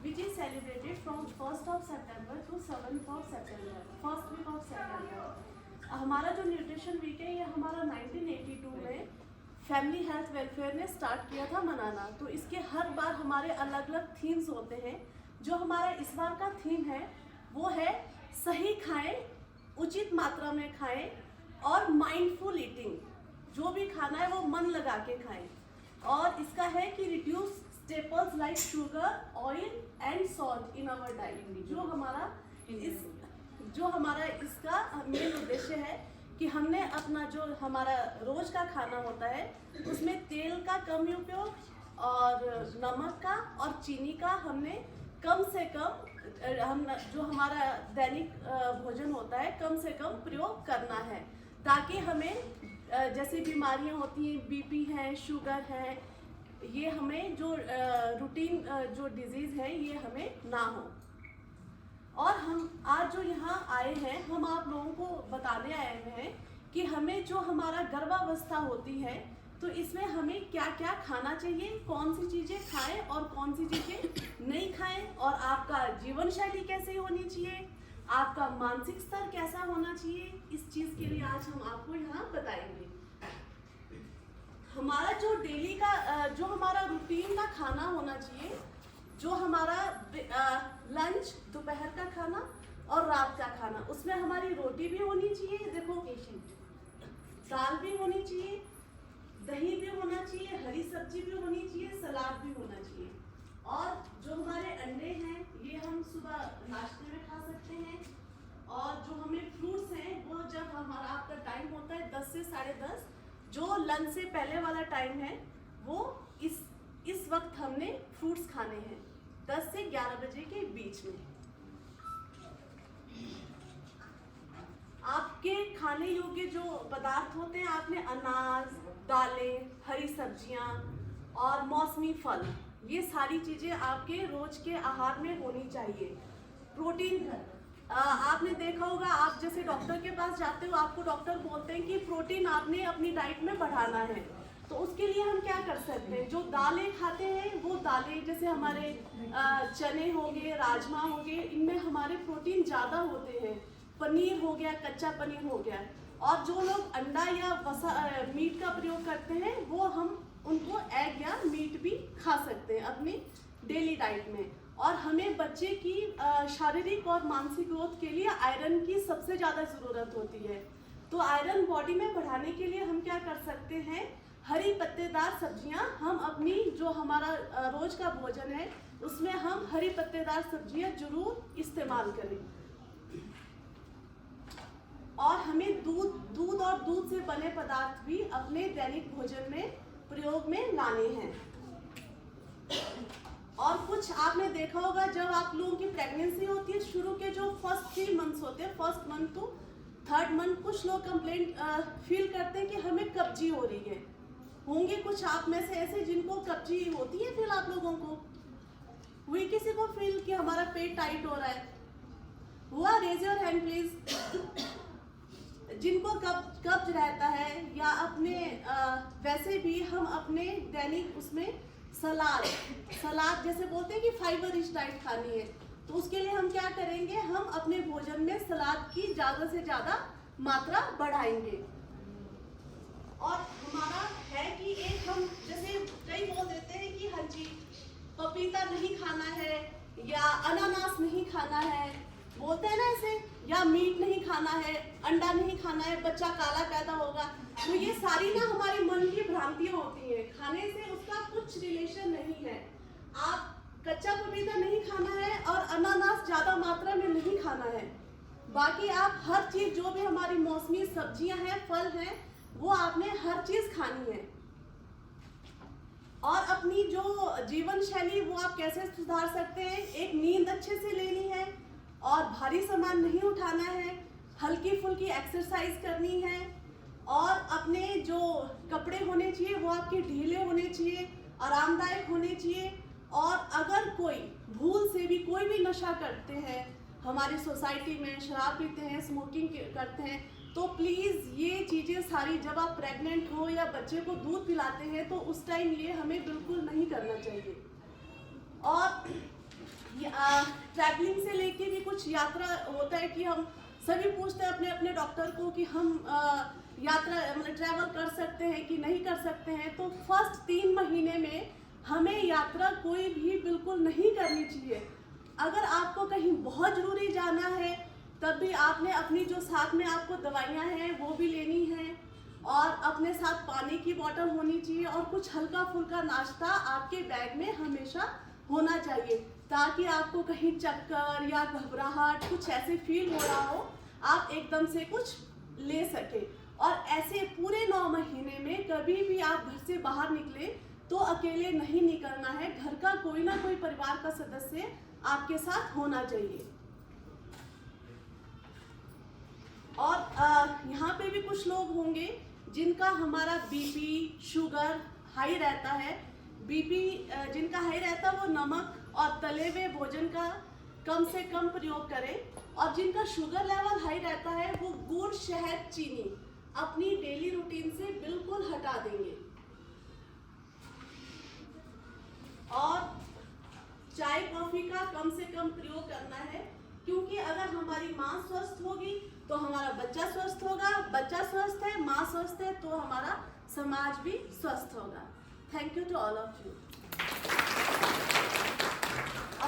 which is celebrated from 1st of September to 7th of September, first week of September. हमारा जो nutrition week है ये हमारा 1982 में फैमिली हेल्थ वेलफेयर ने स्टार्ट किया था मनाना। तो इसके हर बार हमारे अलग अलग थीम्स होते हैं। जो हमारा इस बार का थीम है वो है सही खाएं, उचित मात्रा में खाएं और माइंडफुल ईटिंग। जो भी खाना है वो मन लगा के खाएं। और इसका है कि reduce staples like sugar, oil and salt in our diet. जो हमारा इसका मेन उद्देश्य है कि हमने अपना जो हमारा रोज का खाना होता है उसमें तेल का कम उपयोग और नमक का और चीनी का हमने कम से कम जो हमारा दैनिक भोजन होता है कम से कम प्रयोग करना है, ताकि हमें जैसी बीमारियां होती हैं, बीपी है, शुगर है, ये हमें जो रूटीन जो डिजीज़ है ये हमें ना हो। और हम आज जो यहाँ आए हैं, हम आप लोगों को बताने आए हुए हैं कि हमें जो हमारा गर्भावस्था होती है तो इसमें हमें क्या क्या खाना चाहिए, कौन सी चीज़ें खाएं और कौन सी चीज़ें नहीं खाएं, और आपका जीवन शैली कैसे होनी चाहिए, आपका मानसिक स्तर कैसा होना चाहिए, इस चीज़ के लिए आज हम आपको यहाँ बताएंगे। हमारा जो डेली का जो हमारा रूटीन का खाना होना चाहिए, जो हमारा लंच, दोपहर का खाना और रात का खाना, उसमें हमारी रोटी भी होनी चाहिए, देखो दाल भी होनी चाहिए, दही भी होना चाहिए, हरी सब्जी भी होनी चाहिए, सलाद भी होना चाहिए। और जो हमारे अंडे हैं ये हम सुबह नाश्ते में खा सकते हैं। और जो हमें फ्रूट्स हैं वो जब हमारा आपका टाइम होता है 10 से 10:30, जो लंच से पहले वाला टाइम है वो इस वक्त हमने फ्रूट्स खाने हैं 10 से 11 बजे के बीच में। आपके खाने योग्य जो पदार्थ होते हैं, आपने अनाज, दालें, हरी सब्जियां और मौसमी फल, ये सारी चीजें आपके रोज के आहार में होनी चाहिए। प्रोटीन, आपने देखा होगा, आप जैसे डॉक्टर के पास जाते हो, आपको डॉक्टर बोलते हैं कि प्रोटीन आपने अपनी डाइट में बढ़ाना है। तो उसके लिए हम क्या कर सकते हैं, जो दालें खाते हैं वो दालें जैसे हमारे चने हो गए, राजमा हो गए, इनमें हमारे प्रोटीन ज़्यादा होते हैं। पनीर हो गया, कच्चा पनीर हो गया। और जो लोग अंडा या मीट का प्रयोग करते हैं वो हम उनको एग या मीट भी खा सकते हैं अपनी डेली डाइट में। और हमें बच्चे की शारीरिक और मानसिक ग्रोथ के लिए आयरन की सबसे ज़्यादा ज़रूरत होती है। तो आयरन बॉडी में बढ़ाने के लिए हम क्या कर सकते हैं, हरी पत्तेदार सब्जियां, हम अपनी जो हमारा रोज का भोजन है उसमें हम हरी पत्तेदार सब्जियां जरूर इस्तेमाल करें। और हमें दूध और दूध से बने पदार्थ भी अपने दैनिक भोजन में प्रयोग में लाने हैं। और कुछ आपने देखा होगा, जब आप लोगों की प्रेगनेंसी होती है, शुरू के जो फर्स्ट 3 मंथ्स होते हैं, first month to 3rd month, कुछ लोग कंप्लेंट फील करते हैं कि हमें कब्जी हो रही है। होंगे कुछ आप में से ऐसे जिनको कब्जी होती है, फिर आप लोगों को हुई, किसी को फील कि हमारा पेट टाइट हो रहा है, हुआ? Raise your hand please. जिनको कब्ज रहता है, या अपने वैसे भी हम अपने दैनिक उसमें सलाद जैसे बोलते हैं कि फाइबर रिच डाइट खानी है, तो उसके लिए हम क्या करेंगे, हम अपने भोजन में सलाद की ज़्यादा से ज़्यादा मात्रा बढ़ाएंगे। और हमारा है कि एक हम जैसे कई बोल देते हैं कि हाँ जी पपीता नहीं खाना है या अनानास नहीं खाना है, बोलते हैं ना ऐसे, या मीट नहीं खाना है, अंडा नहीं खाना है, बच्चा काला पैदा होगा। तो ये सारी ना हमारी मन की भ्रांतियां होती हैं, खाने से उसका कुछ रिलेशन नहीं है। आप कच्चा पपीता नहीं खाना है और अनानास ज़्यादा मात्रा में नहीं खाना है, बाकी आप हर चीज़ जो भी हमारी मौसमी सब्जियां हैं, फल हैं, वो आपने हर चीज़ खानी है। और अपनी जो जीवन शैली वो आप कैसे सुधार सकते हैं, एक नींद अच्छे से लेनी है और भारी सामान नहीं उठाना है, हल्की फुल्की एक्सरसाइज करनी है, और अपने जो कपड़े होने चाहिए वो आपके ढीले होने चाहिए, आरामदायक होने चाहिए। और अगर कोई भूल से भी कोई भी नशा करते हैं, हमारी सोसाइटी में शराब पीते हैं, स्मोकिंग करते हैं, तो प्लीज़ ये चीज़ें सारी, जब आप प्रेग्नेंट हो या बच्चे को दूध पिलाते हैं तो उस टाइम ये हमें बिल्कुल नहीं करना चाहिए। और ट्रैवलिंग से लेके भी कुछ यात्रा होता है कि हम सभी पूछते हैं अपने अपने डॉक्टर को कि हम यात्रा मतलब ट्रैवल कर सकते हैं कि नहीं कर सकते हैं। तो फर्स्ट 3 महीने में हमें यात्रा कोई भी बिल्कुल नहीं करनी चाहिए। अगर आपको कहीं बहुत ज़रूरी जाना है तब भी आपने अपनी जो साथ में आपको दवाइयाँ हैं वो भी लेनी है, और अपने साथ पानी की बोतल होनी चाहिए, और कुछ हल्का फुल्का नाश्ता आपके बैग में हमेशा होना चाहिए, ताकि आपको कहीं चक्कर या घबराहट कुछ ऐसे फील हो रहा हो आप एकदम से कुछ ले सके। और ऐसे पूरे 9 महीने में कभी भी आप घर से बाहर निकले तो अकेले नहीं निकलना है, घर का कोई ना कोई परिवार का सदस्य आपके साथ होना चाहिए। और यहाँ पे भी कुछ लोग होंगे जिनका हमारा बीपी शुगर हाई रहता है। बीपी जिनका हाई रहता है वो नमक और तले हुए भोजन का कम से कम प्रयोग करें, और जिनका शुगर लेवल हाई रहता है वो गुड़ शहद चीनी अपनी डेली रूटीन से बिल्कुल हटा देंगे। और चाय कॉफी का कम से कम प्रयोग करना है, क्योंकि अगर हमारी माँ स्वस्थ होगी तो हमारा बच्चा स्वस्थ होगा, बच्चा स्वस्थ है, माँ स्वस्थ है तो हमारा समाज भी स्वस्थ होगा। Thank you to all of you.